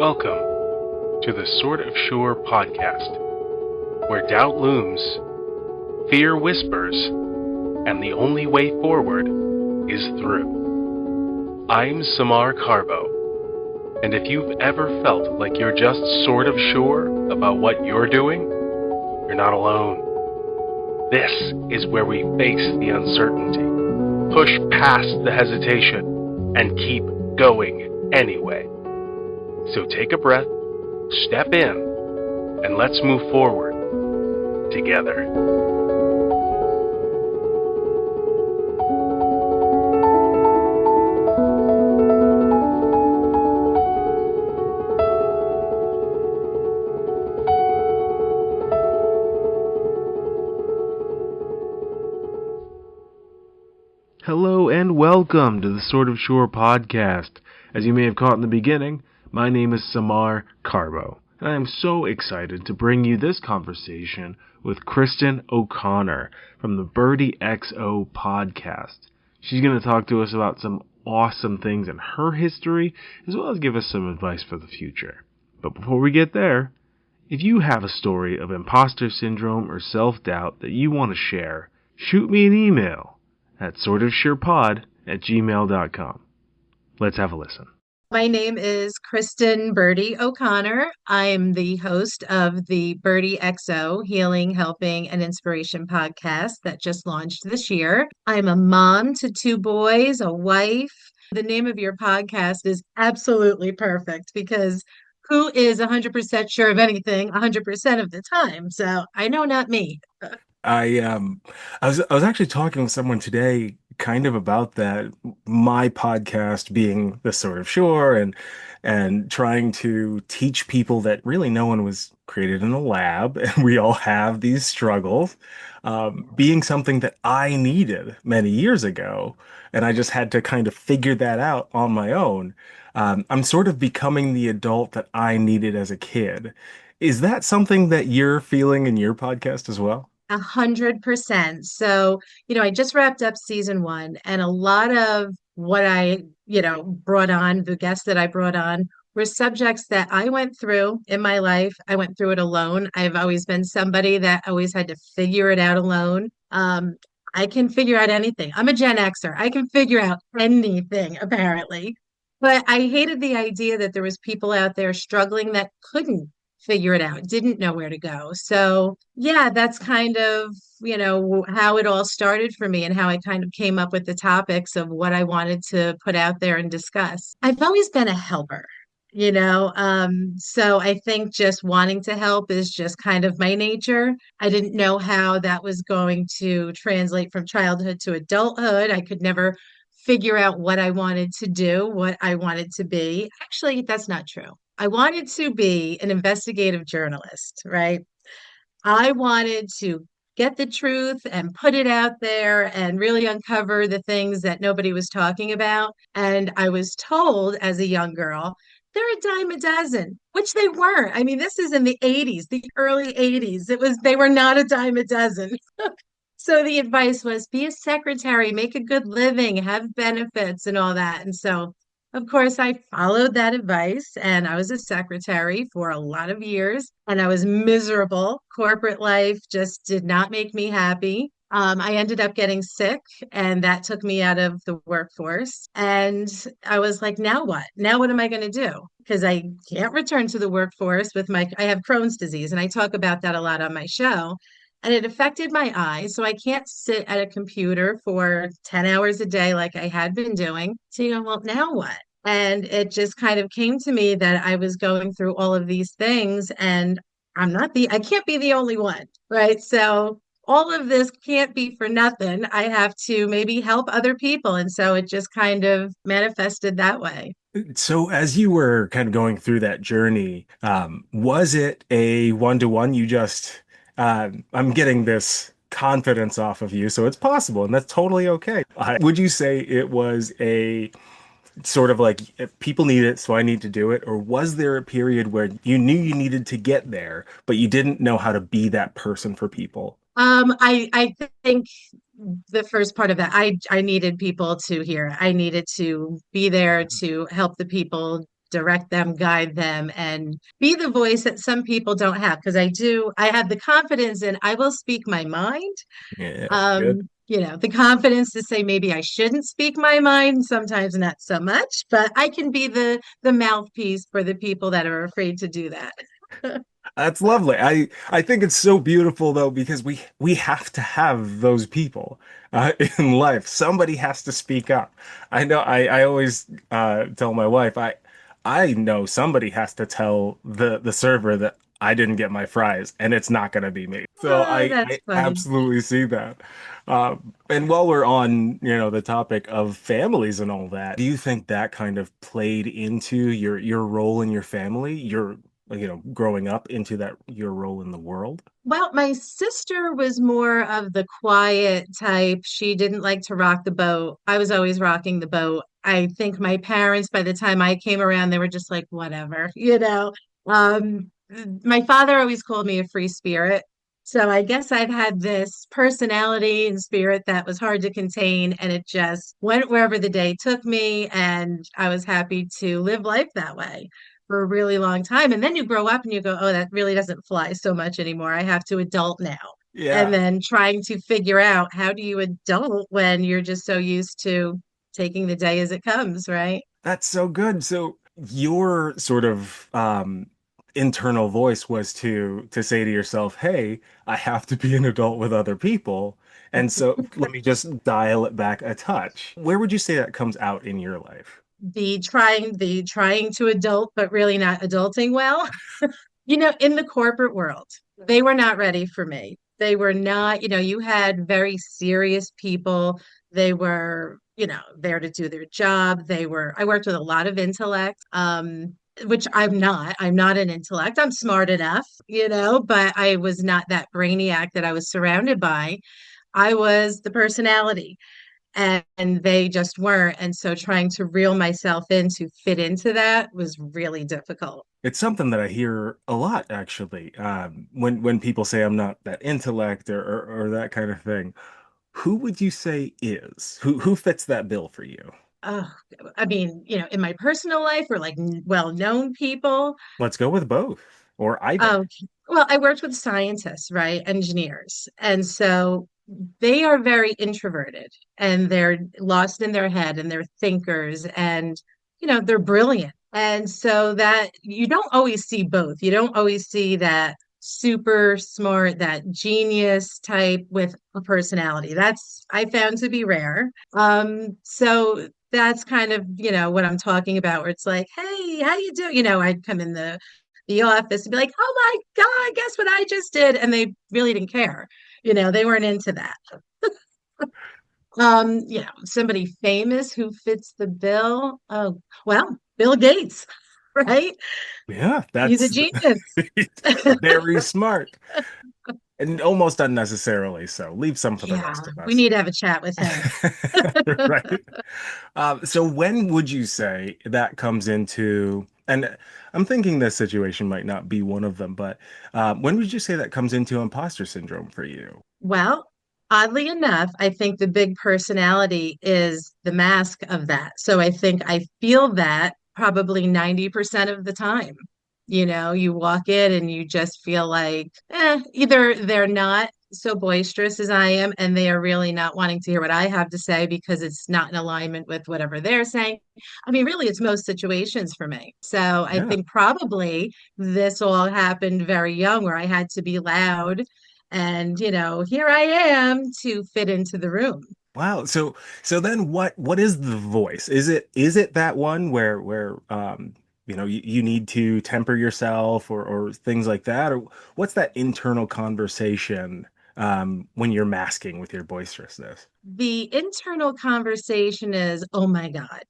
Welcome to the Sort of Sure podcast, where doubt looms, fear whispers, and the only way forward is through. I'm Samar Carbo, and if you've ever felt like you're just sort of sure about what you're doing, you're not alone. This is where we face the uncertainty, push past the hesitation, and keep going anyway. So take a breath, step in, and let's move forward together. Hello and welcome to the Sort of Sure podcast. As you may have caught in the beginning, my name is Samar Carbo, and I am so excited to bring you this conversation with Kristen O'Connor from the Birdie XO podcast. She's going to talk to us about some awesome things in her history, as well as give us some advice for the future. But before we get there, if you have a story of imposter syndrome or self-doubt that you want to share, shoot me an email at sortofsurepod@gmail.com. Let's have a listen. My name is Kristen Birdie O'Connor. I'm the host of the Birdie XO Healing, Helping, and Inspiration podcast that just launched this year. I'm a mom to 2 boys, a wife. The name of your podcast is absolutely perfect because who is 100% sure of anything 100% of the time? So I know not me. I was actually talking with someone today kind of about that, my podcast being the Sort of Sure and trying to teach people that really no one was created in a lab and we all have these struggles, being something that I needed many years ago, and I just had to kind of figure that out on my own. I'm sort of becoming the adult that I needed as a kid. Is that something that you're feeling in your podcast as well? 100%. So, I just wrapped up season 1, and a lot of what I, brought on, the guests that I brought on, were subjects that I went through in my life. I went through it alone. I've always been somebody that always had to figure it out alone. I can figure out anything. I'm a Gen Xer. I can figure out anything, apparently. But I hated the idea that there was people out there struggling that couldn't figure it out, didn't know where to go. So yeah, that's kind of, how it all started for me and how I kind of came up with the topics of what I wanted to put out there and discuss. I've always been a helper, so I think just wanting to help is just kind of my nature. I didn't know how that was going to translate from childhood to adulthood. I could never figure out what I wanted to do, what I wanted to be. Actually, that's not true. I wanted to be an investigative journalist, right? I wanted to get the truth and put it out there and really uncover the things that nobody was talking about. And I was told as a young girl, they're a dime a dozen, which they weren't. I mean, this is in the 80s, the early 80s. They were not a dime a dozen. So the advice was be a secretary, make a good living, have benefits and all that. And so of course, I followed that advice and I was a secretary for a lot of years and I was miserable. Corporate life just did not make me happy. I ended up getting sick and that took me out of the workforce. And I was like, now what? Now what am I going to do? Because I can't return to the workforce I have Crohn's disease and I talk about that a lot on my show. And it affected my eyes. So I can't sit at a computer for 10 hours a day like I had been doing. So, well, now what? And it just kind of came to me that I was going through all of these things and I can't be the only one, right? So all of this can't be for nothing. I have to maybe help other people. And so it just kind of manifested that way. So as you were kind of going through that journey, was it a one-to-one? I'm getting this confidence off of you, so it's possible, and that's totally okay. Would you say it was a sort of like if people need it, so I need to do it? Or was there a period where you knew you needed to get there, but you didn't know how to be that person for people? I think the first part of that, I needed people to hear. I needed to be there to help the people direct them, guide them, and be the voice that some people don't have. Because I have the confidence and I will speak my mind. Yeah, good. The confidence to say maybe I shouldn't speak my mind, sometimes not so much, but I can be the mouthpiece for the people that are afraid to do that. That's lovely. I think it's so beautiful though because we have to have those people in life. Somebody has to speak up. I know. I always tell my wife I know somebody has to tell the server that I didn't get my fries, and it's not going to be me. So Oh, I that's funny. absolutely see that. And while we're on, the topic of families and all that, do you think that kind of played into your role in your family? Growing up into that your role in the world? Well, my sister was more of the quiet type. She didn't like to rock the boat. I was always rocking the boat. I think my parents, by the time I came around, they were just like, whatever, you know. Um, my father always called me a free spirit. So I guess I've had this personality and spirit that was hard to contain, and it just went wherever the day took me, and I was happy to live life that way for a really long time. And then you grow up and you go, oh, that really doesn't fly so much anymore. I have to adult now. And Yeah, then trying to figure out how do you adult when you're just so used to taking the day as it comes, right? that's so good. So your sort of internal voice was to say to yourself, "Hey, I have to be an adult with other people." And so let me just dial it back a touch. Where would you say that comes out in your life? The trying to adult, but really not adulting well. In the corporate world, they were not ready for me. They were not, you had very serious people. They were, there to do their job. I worked with a lot of intellect, which I'm not. I'm not an intellect. I'm smart enough, but I was not that brainiac that I was surrounded by. I was the personality and they just weren't. And so trying to reel myself in to fit into that was really difficult. It's something that I hear a lot, actually. When people say I'm not that intellect or that kind of thing, who would you say is? Who fits that bill for you? Oh, I mean, in my personal life or like well-known people. Let's go with both or either. Oh, well, I worked with scientists, right? Engineers. And so they are very introverted and they're lost in their head and they're thinkers and, they're brilliant. And so that you don't always see both. You don't always see that super smart, that genius type with a personality. That's I found to be rare. So that's kind of, what I'm talking about, where it's like, hey, how you doing? I'd come in the office and be like, oh my God, guess what I just did? And they really didn't care. They weren't into that. Somebody famous who fits the bill. Oh, well, Bill Gates, right? Yeah, He's a that's genius. very smart and almost unnecessarily so. Leave some for the Yeah, rest of we us. need to have a chat with him. Right. So when would you say that comes into, and I'm thinking this situation might not be one of them, but when would you say that comes into imposter syndrome for you? Well, oddly enough, I think the big personality is the mask of that. So I think I feel that probably 90% of the time. You walk in and you just feel like, either they're not so boisterous as I am, and they are really not wanting to hear what I have to say because it's not in alignment with whatever they're saying. I mean, really, it's most situations for me. So I Yeah. think probably this all happened very young where I had to be loud and, here I am to fit into the room. Wow. So then what is the voice? Is it that one where you need to temper yourself or things like that? Or what's that internal conversation when you're masking with your boisterousness? The internal conversation is, oh my God.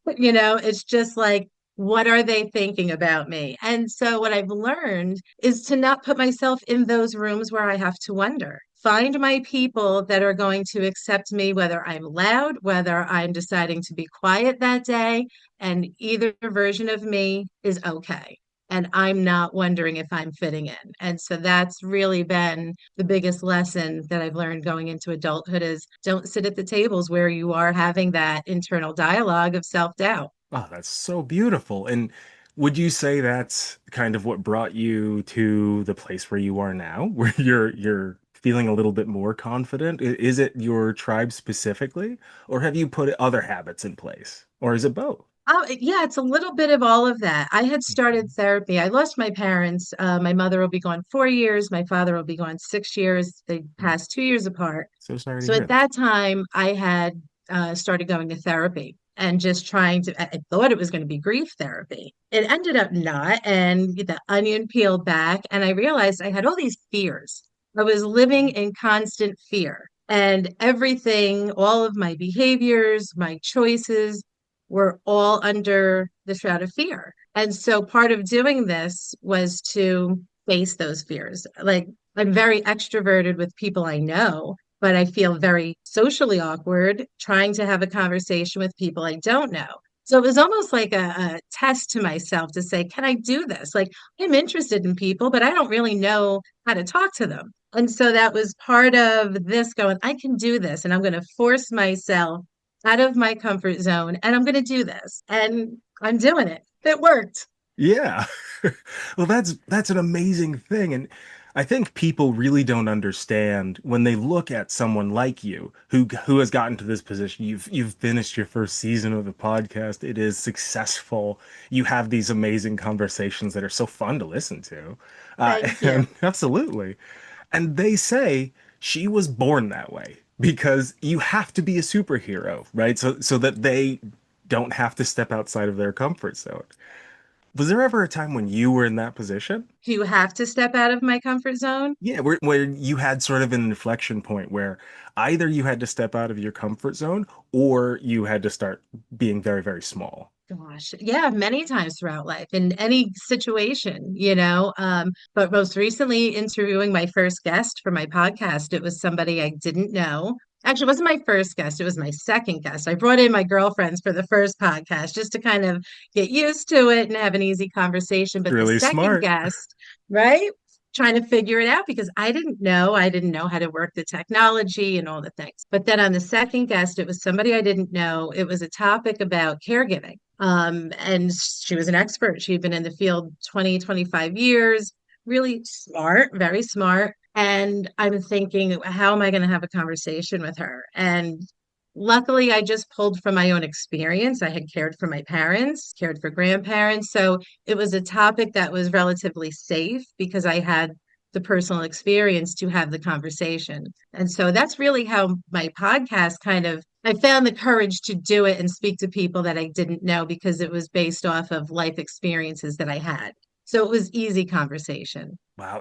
It's just like, what are they thinking about me? And so, what I've learned is to not put myself in those rooms where I have to wonder. Find my people that are going to accept me, whether I'm loud, whether I'm deciding to be quiet that day, and either version of me is okay. And I'm not wondering if I'm fitting in. And so that's really been the biggest lesson that I've learned going into adulthood is don't sit at the tables where you are having that internal dialogue of self-doubt. Oh, that's so beautiful. And would you say that's kind of what brought you to the place where you are now, where you're feeling a little bit more confident? Is it your tribe specifically, or have you put other habits in place, or is it both? Oh, yeah, it's a little bit of all of that. I had started Mhm. therapy. I lost my parents. My mother will be gone 4 years. My father will be gone 6 years. They Mm. passed 2 years apart. So sorry to So hear at that. that time, I had started going to therapy and just trying to, I thought it was going to be grief therapy. It ended up not. And the onion peeled back, and I realized I had all these fears. I was living in constant fear. And everything, all of my behaviors, my choices, were all under the shroud of fear. And so part of doing this was to face those fears. Like I'm very extroverted with people I know, but I feel very socially awkward trying to have a conversation with people I don't know. So it was almost like a test to myself to say, can I do this? Like I'm interested in people, but I don't really know how to talk to them. And so that was part of this going, I can do this, and I'm going to force myself out of my comfort zone, and I'm going to do this. And I'm doing it. It worked. Yeah. Well, that's an amazing thing. And I think people really don't understand when they look at someone like you who has gotten to this position. You've finished your first season of the podcast. It is successful. You have these amazing conversations that are so fun to listen to. Thank you. And absolutely. And they say she was born that way because you have to be a superhero, right? So that they don't have to step outside of their comfort zone. Was there ever a time when you were in that position? Do you have to step out of my comfort zone? Yeah, where you had sort of an inflection point where either you had to step out of your comfort zone or you had to start being very, very small. Gosh, yeah, many times throughout life in any situation, but most recently interviewing my first guest for my podcast, it was somebody I didn't know. Actually, it wasn't my first guest, it was my second guest. I brought in my girlfriends for the first podcast just to kind of get used to it and have an easy conversation. But the Really second smart. guest, right? Trying to figure it out because I didn't know how to work the technology and all the things. But then on the second guest, it was somebody I didn't know. It was a topic about caregiving. And she was an expert. She had been in the field 20, 25 years, really smart, very smart. And I'm thinking, how am I going to have a conversation with her? And luckily, I just pulled from my own experience. I had cared for my parents, cared for grandparents. So it was a topic that was relatively safe because I had the personal experience to have the conversation. And so that's really how my podcast kind of, I found the courage to do it and speak to people that I didn't know because it was based off of life experiences that I had. So it was easy conversation. Wow.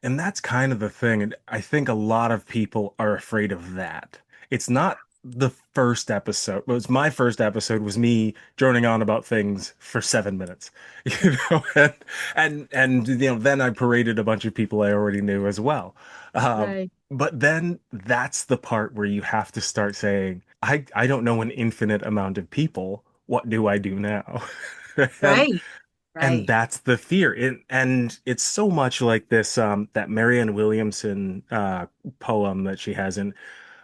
And that's kind of the thing. And I think a lot of people are afraid of that. It's not the first episode. It was my first episode was me droning on about things for 7 minutes. You know, then I paraded a bunch of people I already knew as well. Right. But then that's the part where you have to start saying, I don't know an infinite amount of people. What do I do now? And Right. and Right. that's the fear. And it's so much like this that Marianne Williamson poem that she has in,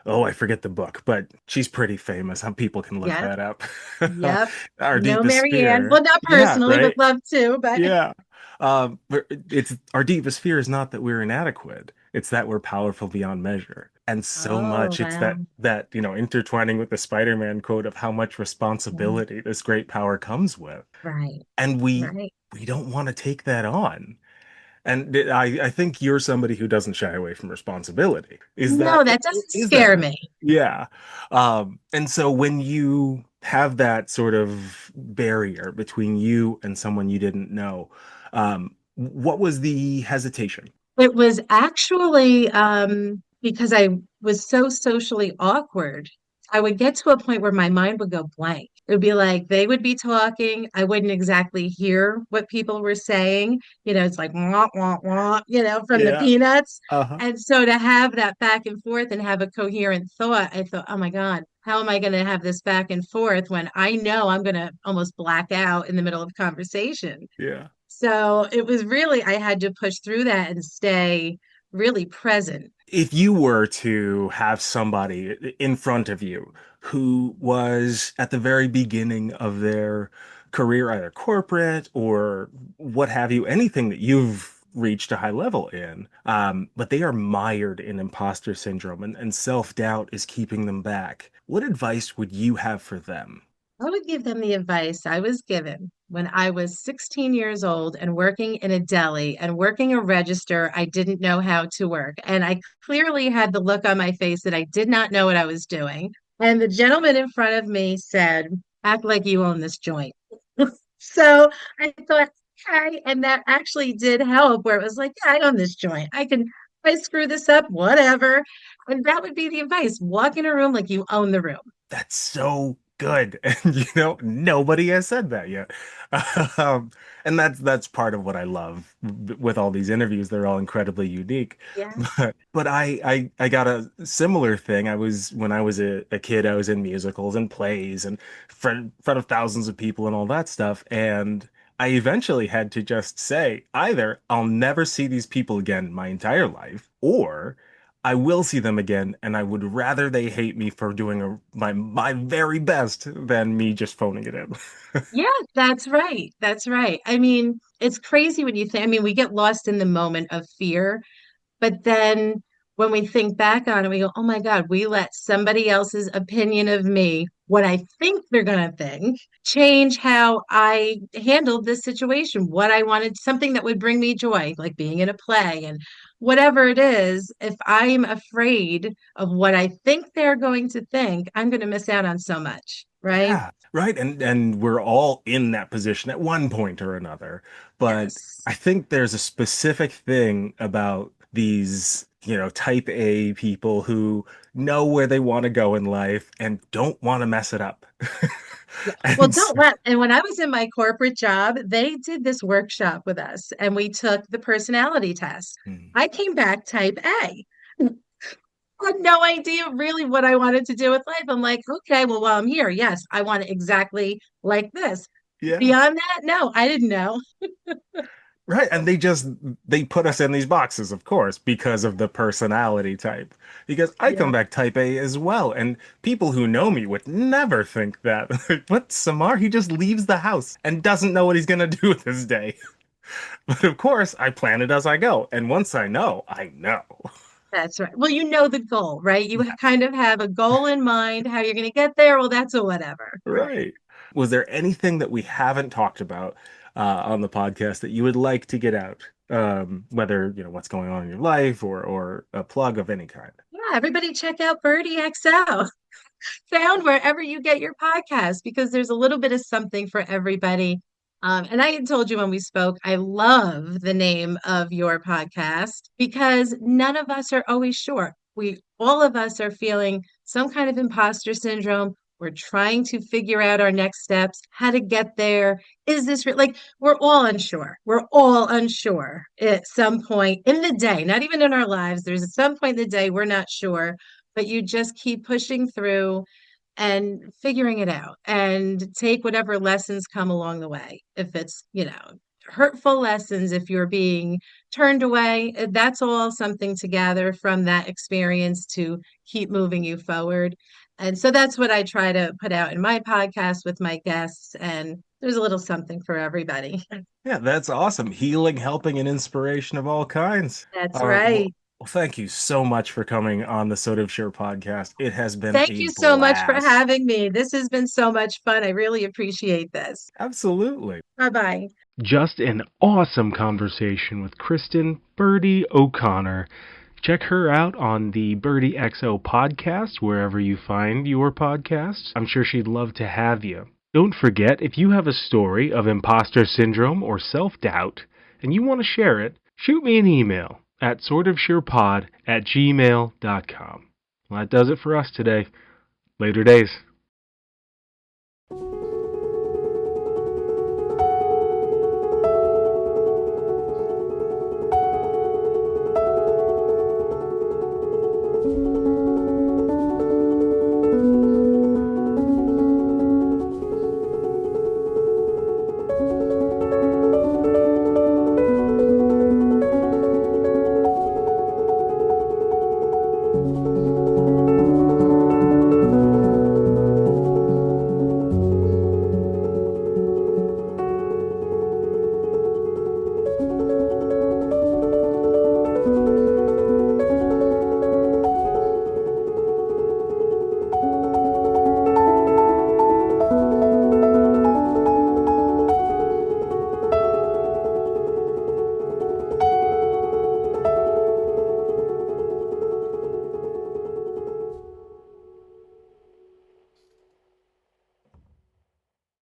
oh, I forget the book, but she's pretty famous. Some people can look Yep. that up. Yep. Our No, deepest Marianne. fear. Well, not Yeah, personally, but right. love to. But Yeah. But it's our deepest fear is not that we're inadequate. It's that we're powerful beyond measure. And so oh much it's wow. that intertwining with the Spider-Man quote of how much Right. responsibility this great power comes with. Right. And we Right. we don't want to take that on. And I think you're somebody who doesn't shy away from responsibility. No, that doesn't Is that scare right? me. Yeah. And so when you have that sort of barrier between you and someone you didn't know, what was the hesitation? It was actually because I was so socially awkward. I would get to a point where my mind would go blank. It would be like they would be talking. I wouldn't exactly hear what people were saying. It's like wah, wah, wah, from the Yeah. peanuts. Uh-huh. And so to have that back and forth and have a coherent thought, I thought, oh my God, how am I going to have this back and forth when I know I'm going to almost black out in the middle of conversation? Yeah. So it was really, I had to push through that and stay really present. If you were to have somebody in front of you who was at the very beginning of their career, either corporate or what have you, anything that you've reached a high level in. But they are mired in imposter syndrome and self-doubt is keeping them back. What advice would you have for them? I would give them the advice I was given when I was 16 years old and working in a deli and working a register I didn't know how to work. And I clearly had the look on my face that I did not know what I was doing. And the gentleman in front of me said, act like you own this joint. So I thought, okay. And that actually did help where it was like, yeah, I own this joint. I screw this up, whatever. And that would be the advice. Walk in a room like you own the room. That's so good. And nobody has said that yet. Um, and that's part of what I love with all these interviews. They're all incredibly unique. Yeah. But I got a similar thing. When I was a kid, I was in musicals and plays and front of thousands of people and all that stuff. And I eventually had to just say, either I'll never see these people again my entire life, or I will see them again, and I would rather they hate me for doing my very best than me just phoning it in. Yeah, that's right. That's right. I mean, it's crazy when you think, I mean, we get lost in the moment of fear, but then when we think back on it, we go, oh my God, we let somebody else's opinion of me, what I think they're going to think, change how I handled this situation, what I wanted, something that would bring me joy, like being in a play and whatever it is. If I'm afraid of what I think they're going to think, I'm going to miss out on so much, right? Yeah, right. And we're all in that position at one point or another. But Yes. I think there's a specific thing about these, type A people who know where they want to go in life and don't want to mess it up. Yeah. Well, And so, don't let, and when I was in my corporate job, they did this workshop with us and we took the personality test. hmm, I came back type A. Had no idea really what I wanted to do with life. I'm like, okay, well, while I'm here, yes, I want it exactly like this. yeah. Beyond that, no, I didn't know. Right, and they put us in these boxes, of course, because of the personality type. Because I come Yeah, back type A as well, and people who know me would never think that. What, Samar? He just leaves the house and doesn't know what he's gonna do with his day. But of course, I plan it as I go, and once I know, I know. that's right. Well, you know the goal, right? You Yeah, kind of have a goal in mind, how you're going to get there. Well, that's a whatever, right? right. Was there anything that we haven't talked about on the podcast that you would like to get out? Whether, what's going on in your life or a plug of any kind. Yeah, everybody check out Birdie XL. Found wherever you get your podcast because there's a little bit of something for everybody. And I had told you when we spoke, I love the name of your podcast because none of us are always sure. All of us are feeling some kind of imposter syndrome. We're trying to figure out our next steps, how to get there. Is this like we're all unsure? We're all unsure at some point in the day, not even in our lives. There's some point in the day we're not sure, but you just keep pushing through and figuring it out and take whatever lessons come along the way. If it's, hurtful lessons, if you're being turned away, that's all something to gather from that experience to keep moving you forward. And so that's what I try to put out in my podcast with my guests. And there's a little something for everybody. Yeah, that's awesome. Healing, helping, and inspiration of all kinds. That's Uh, well, right. well, thank you so much for coming on the Soda of Sure podcast. It has been Thank a you so much for blast. having me. This has been so much fun. I really appreciate this. Absolutely. Bye bye. Just an awesome conversation with Kristen Birdie O'Connor. Check her out on the Birdie XO podcast, wherever you find your podcasts. I'm sure she'd love to have you. Don't forget, if you have a story of imposter syndrome or self-doubt and you want to share it, shoot me an email at sortofsurepod@gmail.com. Well, that does it for us today. Later days.